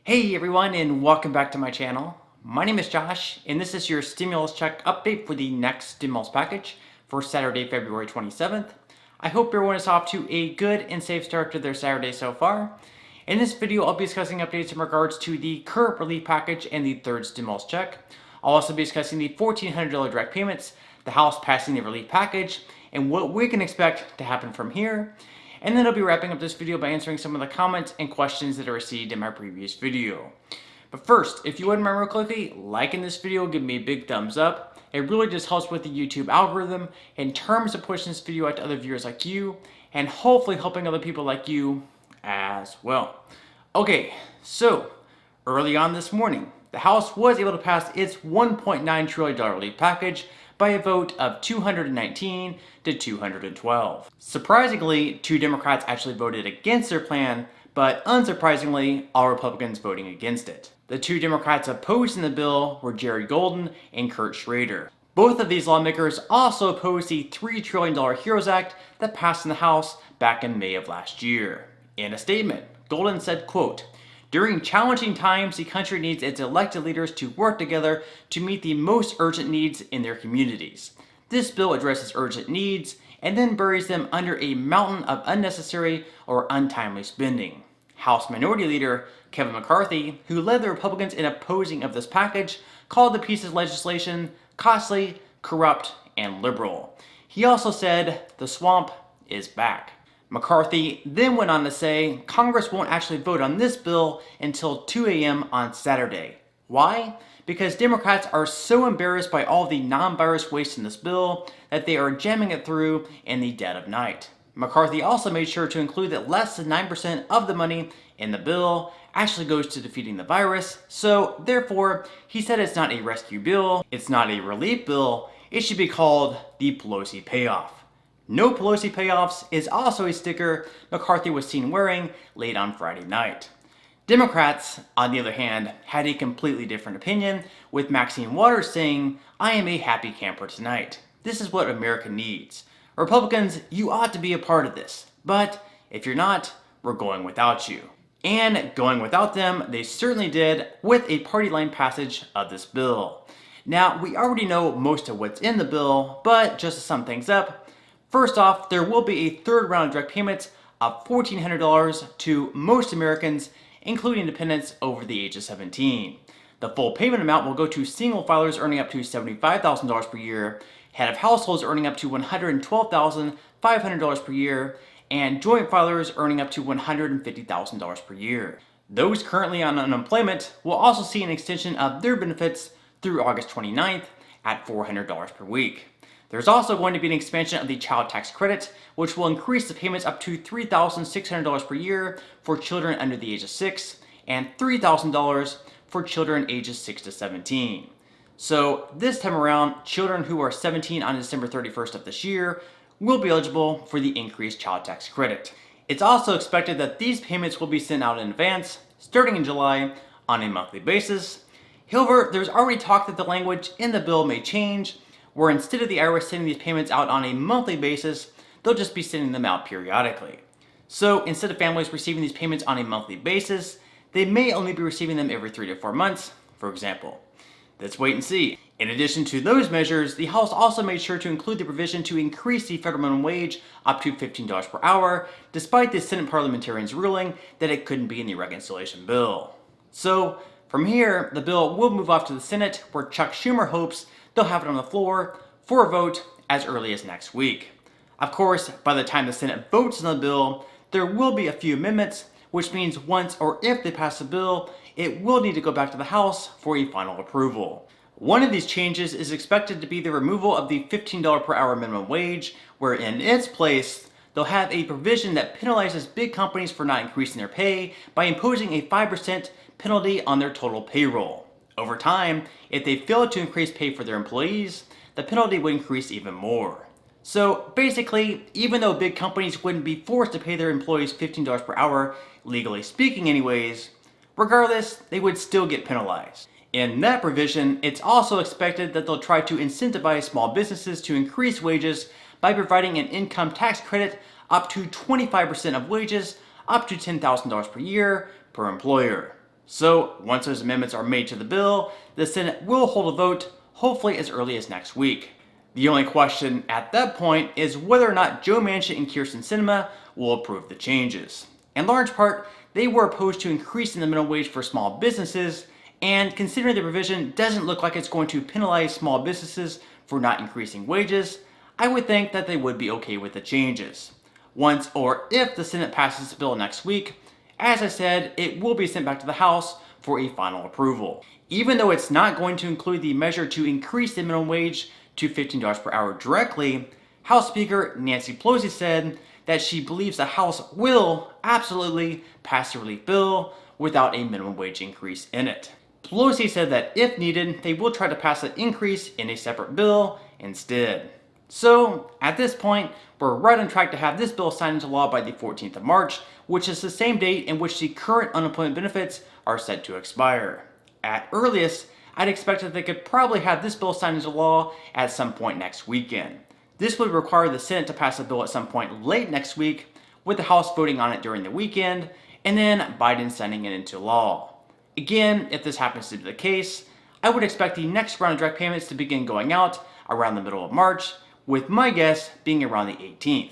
Hey everyone, and welcome back to my channel. My name is Josh, and this is your stimulus check update for the next stimulus package for Saturday, February 27th. I hope everyone is off to a good and safe start to their Saturday so far. In this video, I'll be discussing updates in regards to the current relief package and the third stimulus check. I'll also be discussing the $1,400 direct payments, the House passing the relief package, and what we can expect to happen from here. And then I'll be wrapping up this video by answering some of the comments and questions that I received in my previous video. But first, if you wouldn't mind real quickly, liking this video, give me a big thumbs up. It really just helps with the YouTube algorithm in terms of pushing this video out to other viewers like you, and hopefully helping other people like you as well. Okay, so early on this morning, the House was able to pass its $1.9 trillion relief package by a vote of 219 to 212. Surprisingly, 2 Democrats actually voted against their plan, but unsurprisingly, all Republicans voting against it. The 2 Democrats opposing the bill were Jerry Golden and Kurt Schrader. Both of these lawmakers also opposed the $3 trillion HEROES Act that passed in the House back in May of last year. In a statement, Golden said, quote, "During challenging times, the country needs its elected leaders to work together to meet the most urgent needs in their communities. This bill addresses urgent needs and then buries them under a mountain of unnecessary or untimely spending." House Minority Leader Kevin McCarthy, who led the Republicans in opposing of this package, called the piece of legislation costly, corrupt, and liberal. He also said, "The swamp is back." McCarthy then went on to say Congress won't actually vote on this bill until 2 a.m. on Saturday. Why? Because Democrats are so embarrassed by all the non-virus waste in this bill that they are jamming it through in the dead of night. McCarthy also made sure to include that less than 9% of the money in the bill actually goes to defeating the virus, so therefore he said it's not a rescue bill, it's not a relief bill, it should be called the Pelosi payoff. "No Pelosi payoffs" is also a sticker McCarthy was seen wearing late on Friday night. Democrats, on the other hand, had a completely different opinion, with Maxine Waters saying, "I am a happy camper tonight. This is what America needs. Republicans, you ought to be a part of this. But if you're not, we're going without you." And going without them, they certainly did, with a party line passage of this bill. Now, we already know most of what's in the bill, but just to sum things up, first off, there will be a third round of direct payments of $1,400 to most Americans, including dependents over the age of 17. The full payment amount will go to single filers earning up to $75,000 per year, head of households earning up to $112,500 per year, and joint filers earning up to $150,000 per year. Those currently on unemployment will also see an extension of their benefits through August 29th at $400 per week. There's also going to be an expansion of the child tax credit, which will increase the payments up to $3,600 per year for children under the age of 6 and $3,000 for children ages 6 to 17. So this time around, children who are 17 on December 31st of this year will be eligible for the increased child tax credit. It's also expected that these payments will be sent out in advance, starting in July, on a monthly basis. However, there's already talk that the language in the bill may change, where instead of the IRS sending these payments out on a monthly basis, they'll just be sending them out periodically. So instead of families receiving these payments on a monthly basis, they may only be receiving them every 3 to 4 months, for example. Let's wait and see. In addition to those measures, the House also made sure to include the provision to increase the federal minimum wage up to $15 per hour, despite the Senate parliamentarians' ruling that it couldn't be in the reconciliation bill. So from here, the bill will move off to the Senate, where Chuck Schumer hopes they'll have it on the floor for a vote as early as next week. Of course, by the time the Senate votes on the bill, there will be a few amendments, which means once or if they pass the bill, it will need to go back to the House for a final approval. One of these changes is expected to be the removal of the $15 per hour minimum wage, where in its place, they'll have a provision that penalizes big companies for not increasing their pay by imposing a 5% penalty on their total payroll. Over time, if they fail to increase pay for their employees, the penalty would increase even more. So basically, even though big companies wouldn't be forced to pay their employees $15 per hour, legally speaking anyways, regardless, they would still get penalized. In that provision, it's also expected that they'll try to incentivize small businesses to increase wages by providing an income tax credit up to 25% of wages, up to $10,000 per year per employer. So once those amendments are made to the bill, the Senate will hold a vote, hopefully as early as next week. The only question at that point is whether or not Joe Manchin and Kyrsten Sinema will approve the changes. In large part, they were opposed to increasing the minimum wage for small businesses, and considering the provision doesn't look like it's going to penalize small businesses for not increasing wages, I would think that they would be okay with the changes. Once or if the Senate passes the bill next week, as I said, it will be sent back to the House for a final approval. Even though it's not going to include the measure to increase the minimum wage to $15 per hour directly, House Speaker Nancy Pelosi said that she believes the House will absolutely pass the relief bill without a minimum wage increase in it. Pelosi said that if needed, they will try to pass the increase in a separate bill instead. So, at this point, we're right on track to have this bill signed into law by the 14th of March, which is the same date in which the current unemployment benefits are set to expire. At earliest, I'd expect that they could probably have this bill signed into law at some point next weekend. This would require the Senate to pass a bill at some point late next week, with the House voting on it during the weekend, and then Biden signing it into law. Again, if this happens to be the case, I would expect the next round of direct payments to begin going out around the middle of March, with my guess being around the 18th.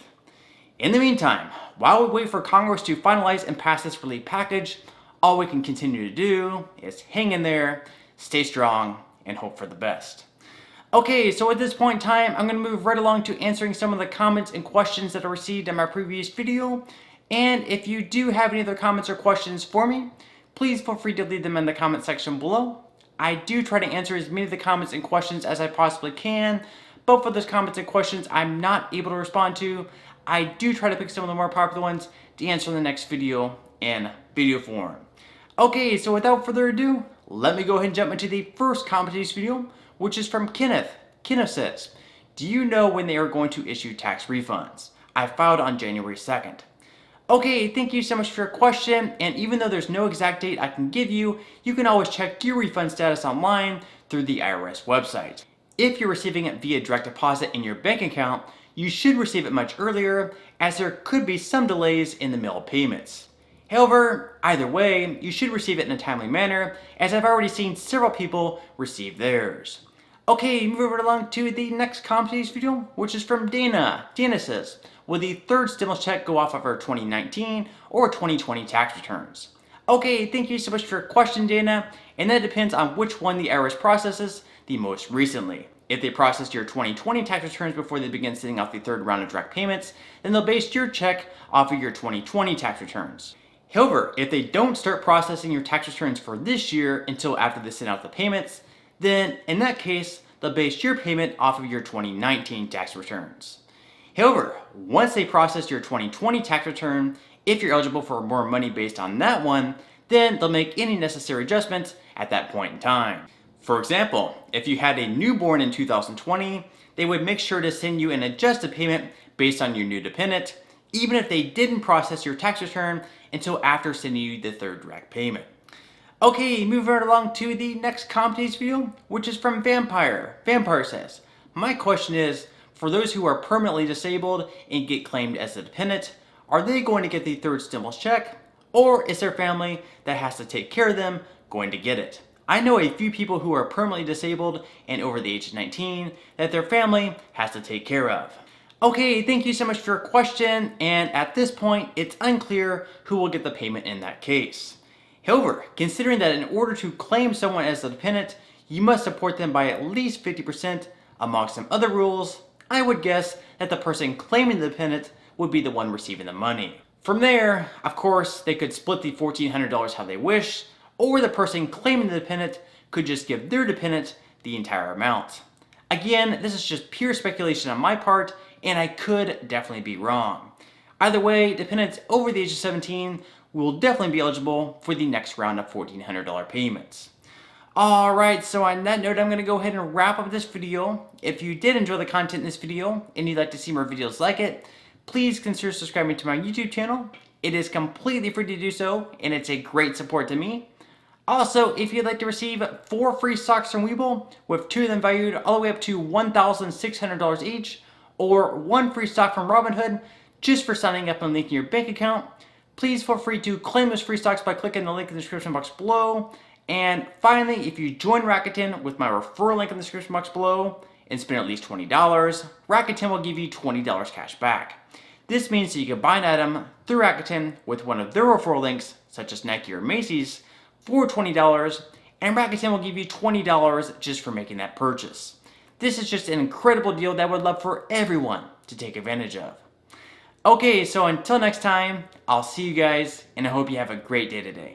In the meantime, while we wait for Congress to finalize and pass this relief package, all we can continue to do is hang in there, stay strong, and hope for the best. Okay, so at this point in time, I'm going to move right along to answering some of the comments and questions that I received in my previous video. And if you do have any other comments or questions for me, please feel free to leave them in the comment section below. I do try to answer as many of the comments and questions as I possibly can, but for those comments and questions I'm not able to respond to, I do try to pick some of the more popular ones to answer in the next video in video form. Okay, so without further ado, let me go ahead and jump into the first comment of this video, which is from Kenneth. Kenneth says, do you know when they are going to issue tax refunds? I filed on January 2nd. Okay, thank you so much for your question, and even though there's no exact date I can give you, you can always check your refund status online through the IRS website. If you're receiving it via direct deposit in your bank account, you should receive it much earlier, as there could be some delays in the mail payments. However, either way, you should receive it in a timely manner, as I've already seen several people receive theirs. Okay, moving right along to the next comment of this video, which is from Dana. Dana says, will the third stimulus check go off of our 2019 or 2020 tax returns? Okay, thank you so much for your question, Dana, and that depends on which one the IRS processes the most recently. If they process your 2020 tax returns before they begin sending out the third round of direct payments, then they'll base your check off of your 2020 tax returns. However, if they don't start processing your tax returns for this year until after they send out the payments, then in that case, they'll base your payment off of your 2019 tax returns. However, once they process your 2020 tax return, if you're eligible for more money based on that one, then they'll make any necessary adjustments at that point in time. For example, if you had a newborn in 2020, they would make sure to send you an adjusted payment based on your new dependent, even if they didn't process your tax return until after sending you the third direct payment. Okay, moving right along to the next comment of this video, which is from Vampire. Vampire says, my question is, for those who are permanently disabled and get claimed as a dependent, are they going to get the third stimulus check? Or is their family that has to take care of them going to get it? I know a few people who are permanently disabled and over the age of 19 that their family has to take care of. Okay, thank you so much for your question, and at this point, it's unclear who will get the payment in that case. However, considering that in order to claim someone as a dependent, you must support them by at least 50% among some other rules, I would guess that the person claiming the dependent would be the one receiving the money. From there, of course, they could split the $1,400 how they wish, or the person claiming the dependent could just give their dependent the entire amount. Again, this is just pure speculation on my part, and I could definitely be wrong. Either way, dependents over the age of 17 will definitely be eligible for the next round of $1,400 payments. Alright, so on that note, I'm going to go ahead and wrap up this video. If you did enjoy the content in this video and you'd like to see more videos like it, please consider subscribing to my YouTube channel. It is completely free to do so, and it's a great support to me. Also, if you'd like to receive 4 free socks from Webull, with 2 of them valued all the way up to $1,600 each, or 1 free sock from Robinhood just for signing up and linking your bank account, please feel free to claim those free stocks by clicking the link in the description box below. And finally, if you join Rakuten with my referral link in the description box below and spend at least $20, Rakuten will give you $20 cash back. This means that you can buy an item through Rakuten with one of their referral links, such as Nike or Macy's, for $20, and Rakuten will give you $20 just for making that purchase. This is just an incredible deal that I would love for everyone to take advantage of. Okay, so until next time, I'll see you guys, and I hope you have a great day today.